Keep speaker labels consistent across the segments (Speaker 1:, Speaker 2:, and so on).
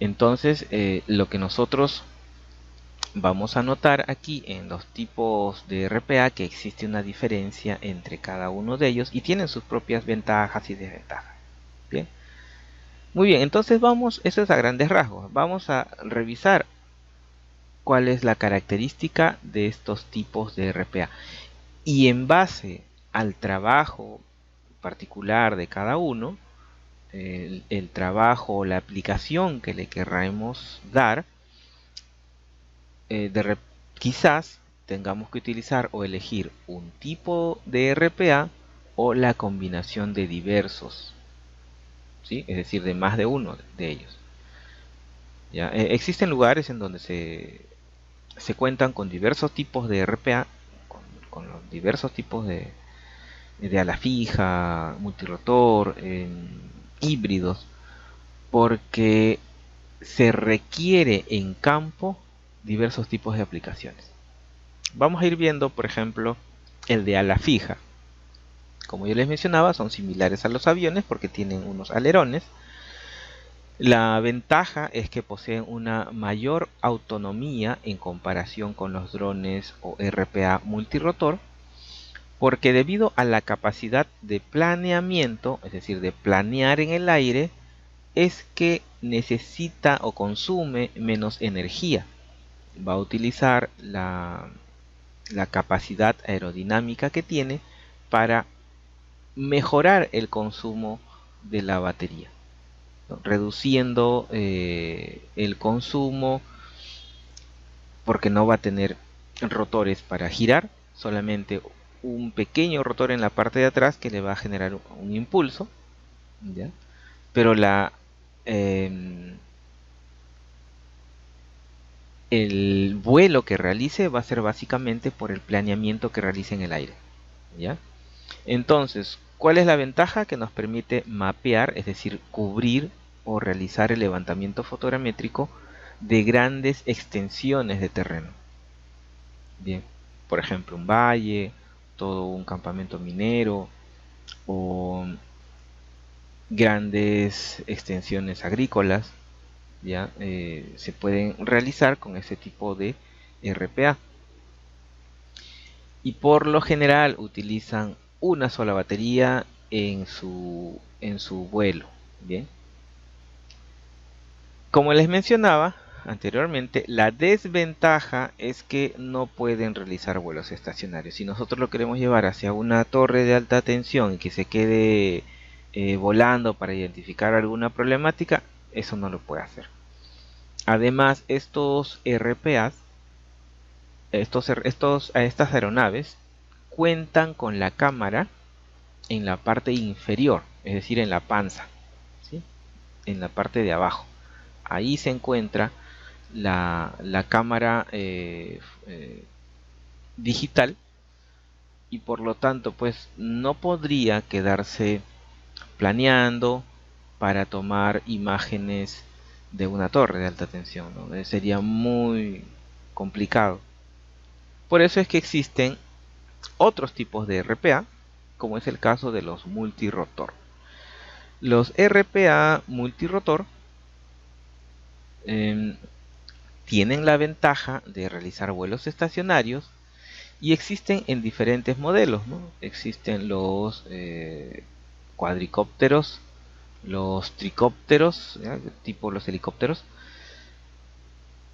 Speaker 1: Entonces, lo que nosotros vamos a notar aquí en los tipos de RPA que existe una diferencia entre cada uno de ellos y tienen sus propias ventajas y desventajas. Bien, muy bien, entonces eso es a grandes rasgos. Vamos a revisar cuál es la característica de estos tipos de RPA. Y en base al trabajo particular de cada uno, el trabajo o la aplicación que le querramos dar, quizás tengamos que utilizar o elegir un tipo de RPA o la combinación de diversos, ¿sí? Es decir, de más de uno de ellos. ¿Ya? Existen lugares en donde se cuentan con diversos tipos de RPA, con los diversos tipos de ala fija, multirotor, híbridos, porque se requiere en campo diversos tipos de aplicaciones. Vamos a ir viendo, por ejemplo, el de ala fija. Como yo les mencionaba, son similares a los aviones porque tienen unos alerones. La ventaja es que poseen una mayor autonomía en comparación con los drones o RPA multirotor, porque debido a la capacidad de planeamiento, es decir, de planear en el aire, es que necesita o consume menos energía. Va a utilizar la capacidad aerodinámica que tiene para mejorar el consumo de la batería, ¿no? Reduciendo el consumo porque no va a tener rotores para girar, solamente un pequeño rotor en la parte de atrás que le va a generar un impulso, ¿ya? Pero el vuelo que realice va a ser básicamente por el planeamiento que realice en el aire, ¿ya? Entonces, ¿cuál es la ventaja? Que nos permite mapear, es decir, cubrir o realizar el levantamiento fotogramétrico de grandes extensiones de terreno. Bien, por ejemplo, un valle, todo un campamento minero o grandes extensiones agrícolas, ya se pueden realizar con ese tipo de RPA. Y por lo general utilizan una sola batería en su vuelo. Bien, como les mencionaba anteriormente, la desventaja es que no pueden realizar vuelos estacionarios. Si nosotros lo queremos llevar hacia una torre de alta tensión y que se quede volando para identificar alguna problemática, eso no lo puede hacer. Además, estos RPAs, estas aeronaves cuentan con la cámara en la parte inferior, es decir, en la panza, ¿sí? En la parte de abajo. Ahí se encuentra la cámara digital, y por lo tanto pues no podría quedarse planeando para tomar imágenes de una torre de alta tensión, ¿no? Sería muy complicado. Por eso es que existen otros tipos de RPA, como es el caso de los multirotor. Los RPA multirotor eh, tienen la ventaja de realizar vuelos estacionarios y existen en diferentes modelos, ¿no? Existen los cuadricópteros, los tricópteros, ¿ya? Tipo los helicópteros,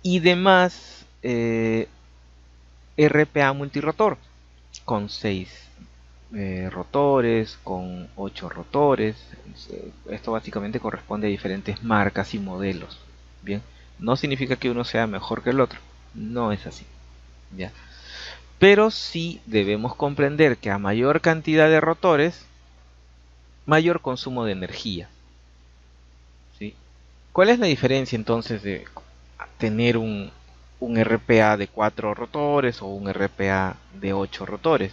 Speaker 1: y demás RPA multirotor, con 6 rotores, con 8 rotores. Esto básicamente corresponde a diferentes marcas y modelos. Bien, no significa que uno sea mejor que el otro, no es así, ¿ya? Pero sí debemos comprender que a mayor cantidad de rotores, mayor consumo de energía, ¿sí? ¿Cuál es la diferencia entonces de tener un RPA de 4 rotores o un RPA de 8 rotores?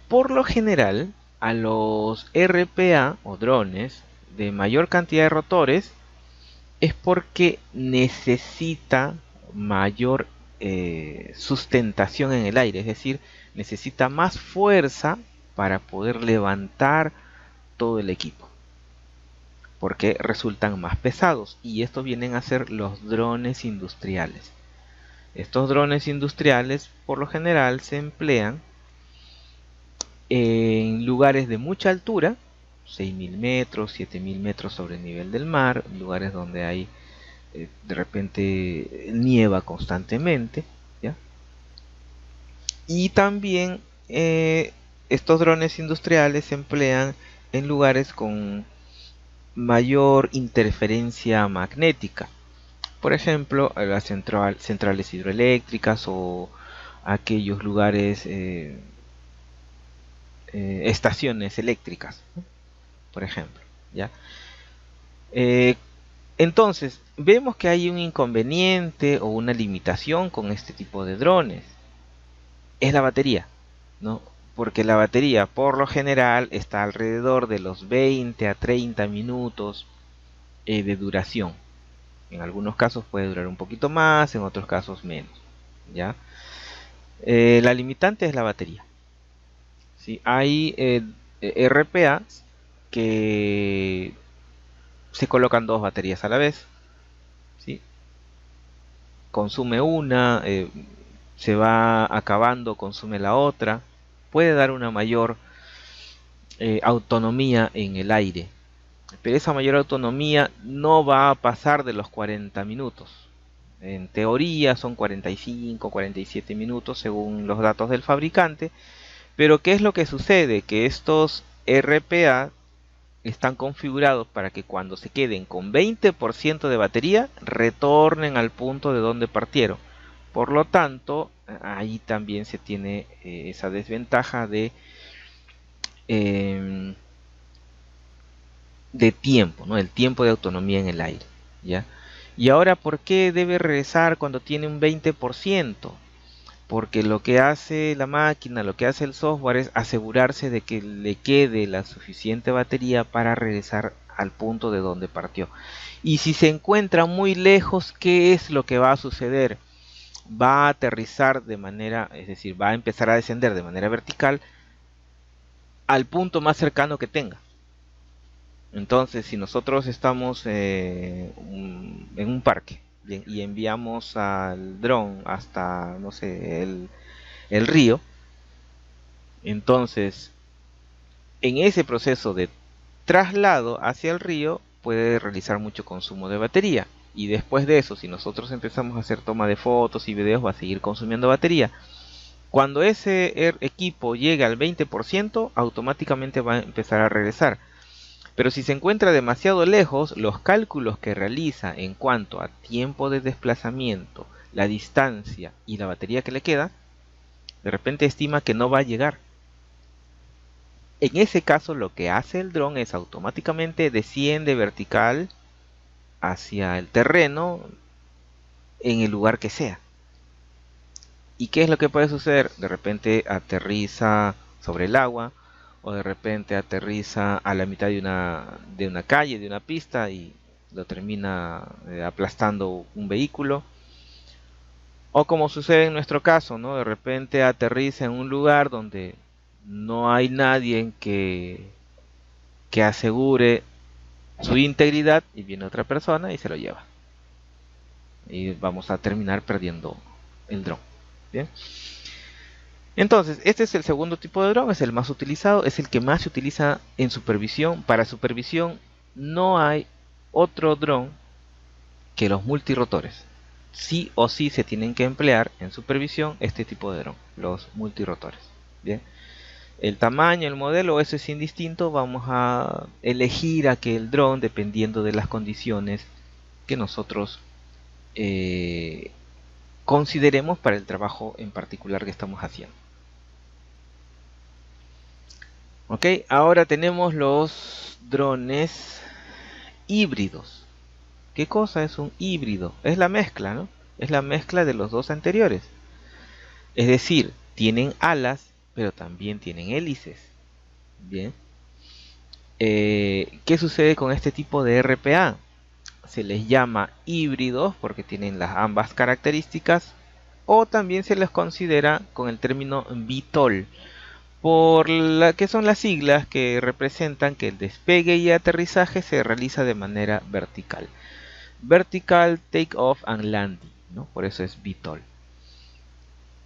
Speaker 1: Por lo general, a los RPA o drones de mayor cantidad de rotores es porque necesita mayor sustentación en el aire, es decir, necesita más fuerza para poder levantar todo el equipo. porque resultan más pesados, y estos vienen a ser los drones industriales. Estos drones industriales por lo general se emplean en lugares de mucha altura, 6.000 metros, 7.000 metros sobre el nivel del mar, lugares donde hay de repente nieva constantemente, ¿ya? Y también estos drones industriales se emplean en lugares con mayor interferencia magnética. Por ejemplo, las centrales hidroeléctricas o aquellos lugares, estaciones eléctricas, ¿no? Por ejemplo, ¿ya? Eh, entonces, vemos que hay un inconveniente o una limitación con este tipo de drones. Es la batería, ¿no? Porque la batería por lo general está alrededor de los 20 a 30 minutos de duración. En algunos casos puede durar un poquito más, en otros casos menos, ¿ya? La limitante es la batería. ¿Sí? Hay RPA que se colocan dos baterías a la vez, ¿sí? Consume una, se va acabando, consume la otra. Puede dar una mayor autonomía en el aire, pero esa mayor autonomía no va a pasar de los 40 minutos. En teoría son 45, 47 minutos según los datos del fabricante. Pero ¿qué es lo que sucede? Que estos RPA están configurados para que cuando se queden con 20% de batería retornen al punto de donde partieron. Por lo tanto, ahí también se tiene esa desventaja eh, de tiempo, ¿no? El tiempo de autonomía en el aire, ¿ya? Y ahora, ¿por qué debe regresar cuando tiene un 20%? Porque lo que hace la máquina, lo que hace el software es asegurarse de que le quede la suficiente batería para regresar al punto de donde partió. Y si se encuentra muy lejos, ¿qué es lo que va a suceder? Va a aterrizar de manera, es decir, va a empezar a descender de manera vertical al punto más cercano que tenga. Entonces, si nosotros estamos en un parque y enviamos al dron hasta, no sé, el río, entonces en ese proceso de traslado hacia el río puede realizar mucho consumo de batería. Y después de eso, si nosotros empezamos a hacer toma de fotos y videos, va a seguir consumiendo batería. Cuando ese equipo llegue al 20%, automáticamente va a empezar a regresar. Pero si se encuentra demasiado lejos, los cálculos que realiza en cuanto a tiempo de desplazamiento, la distancia y la batería que le queda, de repente estima que no va a llegar. En ese caso, lo que hace el dron es automáticamente desciende vertical hacia el terreno en el lugar que sea. ¿Y qué es lo que puede suceder? De repente aterriza sobre el agua, o de repente aterriza a la mitad de una calle, de una pista, y lo termina aplastando un vehículo. O como sucede en nuestro caso, ¿no? De repente aterriza en un lugar donde no hay nadie que asegure su integridad, y viene otra persona y se lo lleva. Y vamos a terminar perdiendo el dron. Bien. Entonces, este es el segundo tipo de dron, es el más utilizado, es el que más se utiliza en supervisión. Para supervisión no hay otro dron que los multirotores. Sí o sí se tienen que emplear en supervisión este tipo de dron, los multirotores. Bien. El tamaño, el modelo, eso es indistinto. Vamos a elegir aquel dron dependiendo de las condiciones que nosotros consideremos para el trabajo en particular que estamos haciendo. Ok, ahora tenemos los drones híbridos. ¿Qué cosa es un híbrido? Es la mezcla, ¿no? Es la mezcla de los dos anteriores. Es decir, tienen alas, pero también tienen hélices. Bien. ¿Qué sucede con este tipo de RPA? Se les llama híbridos porque tienen las ambas características, o también se les considera con el término VTOL, por la que son las siglas que representan que el despegue y aterrizaje se realiza de manera vertical. Vertical Takeoff and Landing, ¿no? Por eso es VTOL.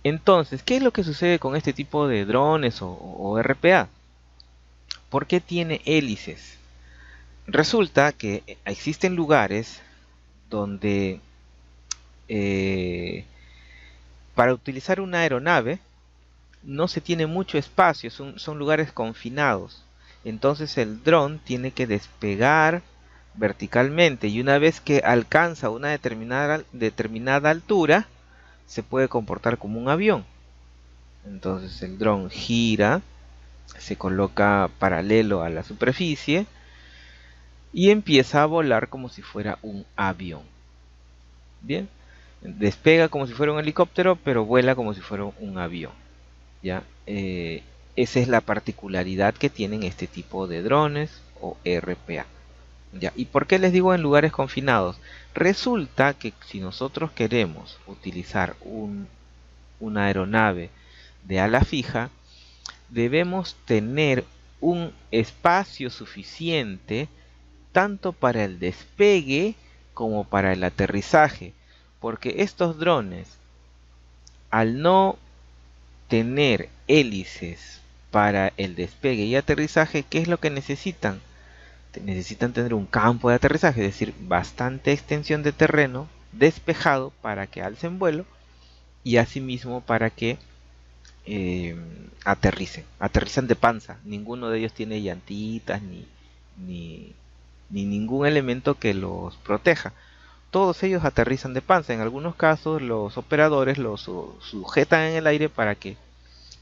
Speaker 1: Entonces, ¿qué es lo que sucede con este tipo de drones o RPA? ¿Por qué tiene hélices? Resulta que existen lugares donde para utilizar una aeronave no se tiene mucho espacio, son lugares confinados. Entonces el dron tiene que despegar verticalmente y una vez que alcanza una determinada altura, se puede comportar como un avión. Entonces el dron gira, se coloca paralelo a la superficie y empieza a volar como si fuera un avión. Bien, despega como si fuera un helicóptero, pero vuela como si fuera un avión. ¿Ya? Esa es la particularidad que tienen este tipo de drones o RPA. ¿Ya? ¿Y por qué les digo en lugares confinados? Resulta que si nosotros queremos utilizar una aeronave de ala fija, debemos tener un espacio suficiente tanto para el despegue como para el aterrizaje, porque estos drones, al no tener hélices para el despegue y aterrizaje, ¿qué es lo que necesitan? Necesitan tener un campo de aterrizaje, es decir, bastante extensión de terreno despejado para que alcen vuelo y asimismo para que aterrizan de panza. Ninguno de ellos tiene llantitas ni, ni ningún elemento que los proteja. Todos ellos aterrizan de panza. En algunos casos los operadores los sujetan en el aire para que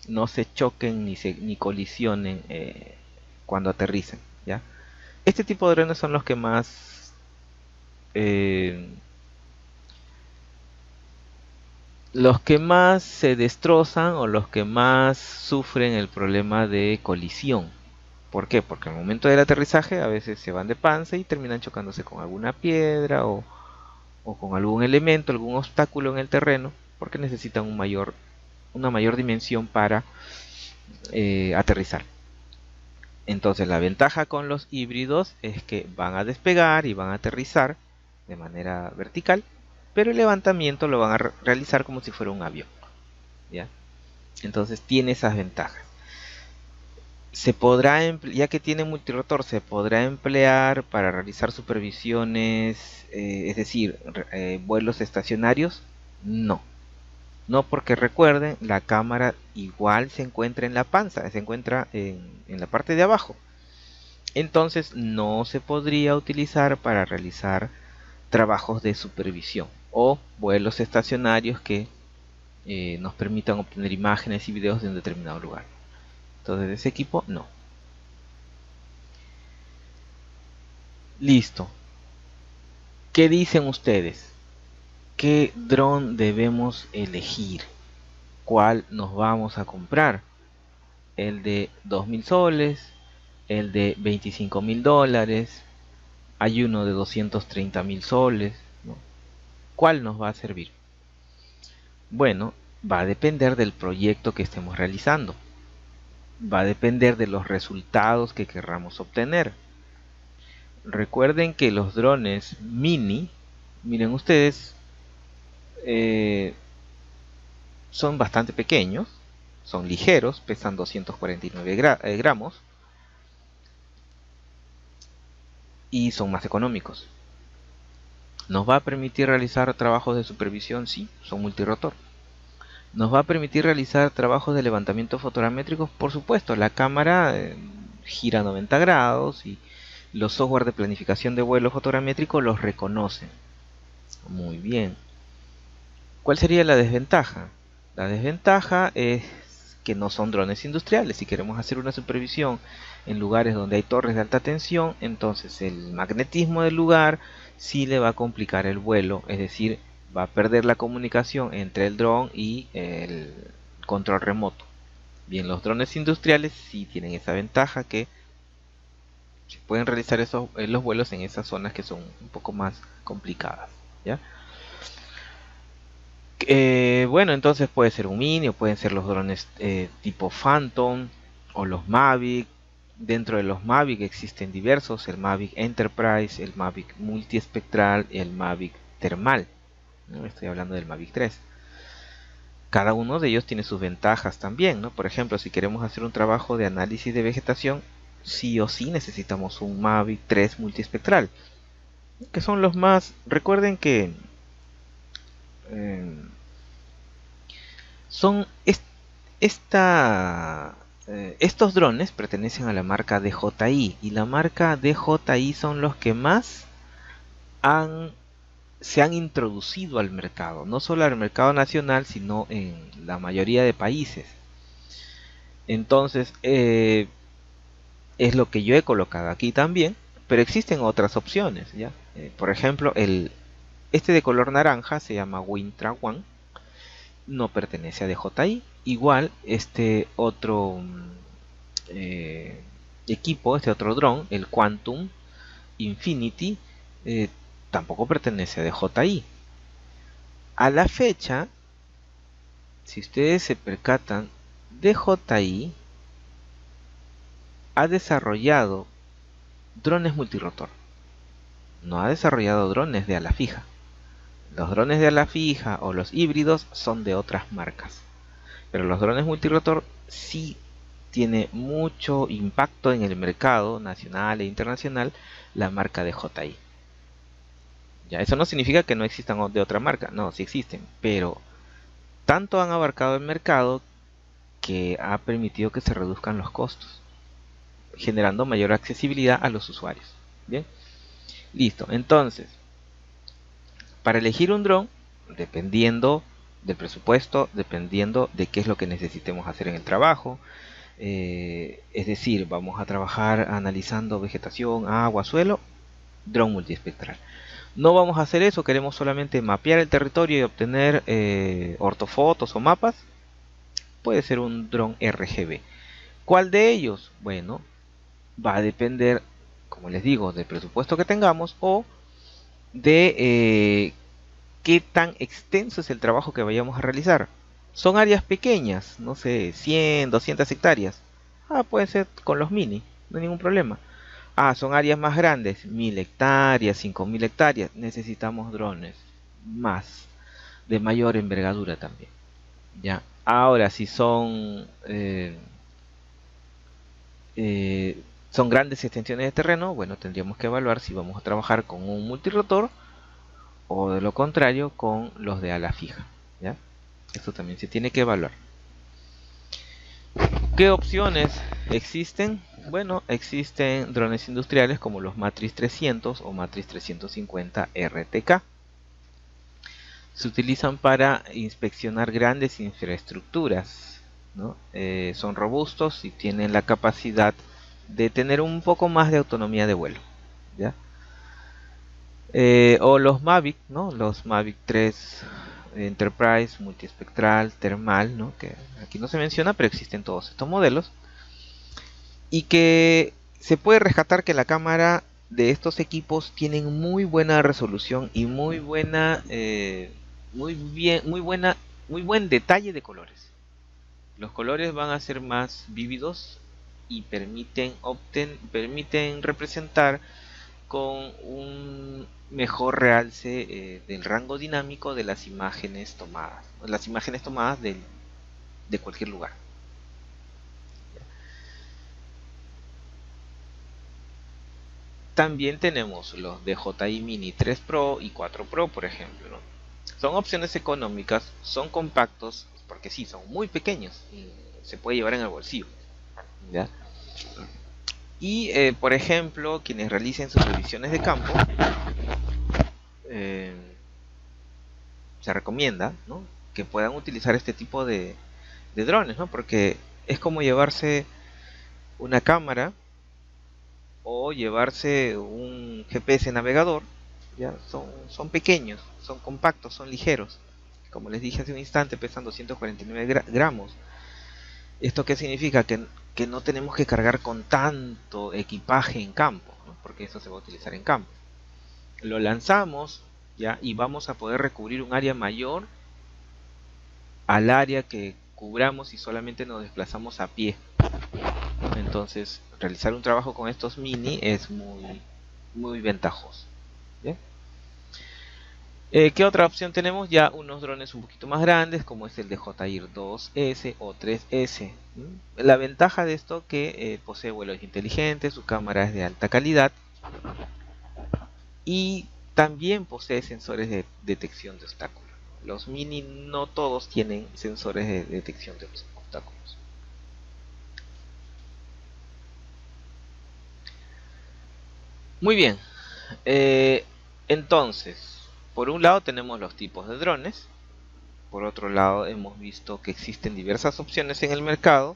Speaker 1: no se choquen ni colisionen cuando aterricen, ¿ya? Este tipo de drones son eh, los que más se destrozan o los que más sufren el problema de colisión. ¿Por qué? Porque al momento del aterrizaje a veces se van de panza y terminan chocándose con alguna piedra o con algún elemento, algún obstáculo en el terreno, porque necesitan una mayor dimensión para aterrizar. Entonces la ventaja con los híbridos es que van a despegar y van a aterrizar de manera vertical, pero el levantamiento lo van a realizar como si fuera un avión, ¿ya? Entonces tiene esas ventajas. Se podrá, ya que tiene multirotor, se podrá emplear para realizar supervisiones, es decir, vuelos estacionarios. No, no, porque recuerden, la cámara igual se encuentra en la panza, se encuentra en la parte de abajo. Entonces no se podría utilizar para realizar trabajos de supervisión o vuelos estacionarios que nos permitan obtener imágenes y videos de un determinado lugar. Entonces ese equipo no. Listo. ¿Qué dicen ustedes? ¿Qué dron debemos elegir? ¿Cuál nos vamos a comprar? ¿El de 2.000 soles? ¿El de 25.000 dólares? Hay uno de 230.000 soles, ¿no? ¿Cuál nos va a servir? Bueno, va a depender del proyecto que estemos realizando. Va a depender de los resultados que querramos obtener. Recuerden que los drones mini, miren ustedes, son bastante pequeños, son ligeros, pesan 249 gramos y son más económicos. ¿Nos va a permitir realizar trabajos de supervisión? Sí, son multirotor. ¿Nos va a permitir realizar trabajos de levantamiento fotogramétricos? Por supuesto, la cámara gira 90 grados y los software de planificación de vuelo fotogramétrico los reconocen. Muy bien. ¿Cuál sería la desventaja? La desventaja es que no son drones industriales. Si queremos hacer una supervisión en lugares donde hay torres de alta tensión, entonces el magnetismo del lugar sí le va a complicar el vuelo, es decir, va a perder la comunicación entre el dron y el control remoto. Bien, los drones industriales sí tienen esa ventaja que se pueden realizar los vuelos en esas zonas que son un poco más complicadas, ¿ya? Bueno, entonces puede ser un Mini o pueden ser los drones tipo Phantom. o los Mavic. Dentro de los Mavic existen diversos, el Mavic Enterprise, el Mavic Multiespectral y el Mavic Thermal, ¿no? Estoy hablando del Mavic 3. Cada uno de ellos tiene sus ventajas también, ¿no? Por ejemplo, si queremos hacer un trabajo de análisis de vegetación, sí o sí necesitamos un Mavic 3 multiespectral, que son los más... Recuerden que eh, son estos drones pertenecen a la marca DJI, y la marca DJI son los que más se han introducido al mercado, no solo al mercado nacional, sino en la mayoría de países. Entonces, es lo que yo he colocado aquí también, pero existen otras opciones, ¿ya? Por ejemplo, este de color naranja se llama Wintra One, no pertenece a DJI. Igual, este otro equipo, este otro dron, el Quantum Infinity, tampoco pertenece a DJI. A la fecha, si ustedes se percatan, DJI ha desarrollado drones multirotor, no ha desarrollado drones de ala fija. Los drones de ala fija o los híbridos son de otras marcas, pero los drones multirotor sí tiene mucho impacto en el mercado nacional e internacional la marca DJI. Ya, eso no significa que no existan de otra marca, no, sí existen, pero tanto han abarcado el mercado que ha permitido que se reduzcan los costos, generando mayor accesibilidad a los usuarios. Bien, listo. Entonces, para elegir un dron, dependiendo del presupuesto, dependiendo de qué es lo que necesitemos hacer en el trabajo, es decir, vamos a trabajar analizando vegetación, agua, suelo, dron multiespectral. No vamos a hacer eso, queremos solamente mapear el territorio y obtener ortofotos o mapas, puede ser un dron RGB. ¿Cuál de ellos? Bueno, va a depender, como les digo, del presupuesto que tengamos o de qué tan extenso es el trabajo que vayamos a realizar. Son áreas pequeñas, no sé, 100, 200 hectáreas. Puede ser con los mini, no hay ningún problema. Son áreas más grandes, 1000 hectáreas, 5000 hectáreas. Necesitamos drones más, de mayor envergadura también. Ya. Ahora, si son grandes extensiones de terreno, bueno, tendríamos que evaluar si vamos a trabajar con un multirotor o de lo contrario con los de ala fija, ¿ya? Esto también se tiene que evaluar. ¿Qué opciones existen? Bueno, existen drones industriales como los Matrix 300 o Matrix 350 RTK. Se utilizan para inspeccionar grandes infraestructuras, ¿no? Son robustos y tienen la capacidad de tener un poco más de autonomía de vuelo, ¿ya? O los Mavic, ¿no? Los Mavic 3 Enterprise, multiespectral, thermal, ¿no? Que aquí no se menciona, pero existen todos estos modelos. Y que se puede rescatar que la cámara de estos equipos tienen muy buena resolución y muy buen detalle de colores. Los colores van a ser más vívidos y permiten representar con un mejor realce del rango dinámico de las imágenes tomadas, de cualquier lugar. También tenemos los DJI Mini 3 Pro y 4 Pro, por ejemplo, ¿no? Son opciones económicas, son compactos, porque sí, son muy pequeños y se puede llevar en el bolsillo, ¿ya? Y por ejemplo, quienes realicen sus revisiones de campo, se recomienda, ¿no?, que puedan utilizar este tipo de drones, ¿no? Porque es como llevarse una cámara o llevarse un GPS navegador, ¿ya? Son pequeños, son compactos, son ligeros. Como les dije hace un instante, pesan 249 gramos. ¿Esto qué significa? Que no tenemos que cargar con tanto equipaje en campo, ¿no? Porque eso se va a utilizar en campo. Lo lanzamos, ¿ya? Y vamos a poder recubrir un área mayor al área que cubramos y solamente nos desplazamos a pie. entonces realizar un trabajo con estos mini es muy ventajoso. ¿Bien? ¿Qué otra opción tenemos? Ya unos drones un poquito más grandes, como es el de Jair 2S o 3S. La ventaja de esto que posee vuelos inteligentes, su cámara es de alta calidad y también posee sensores de detección de obstáculos. Los mini no todos tienen sensores de detección de obstáculos. Muy bien, eh, entonces, por un lado tenemos los tipos de drones. Por otro lado, hemos visto que existen diversas opciones en el mercado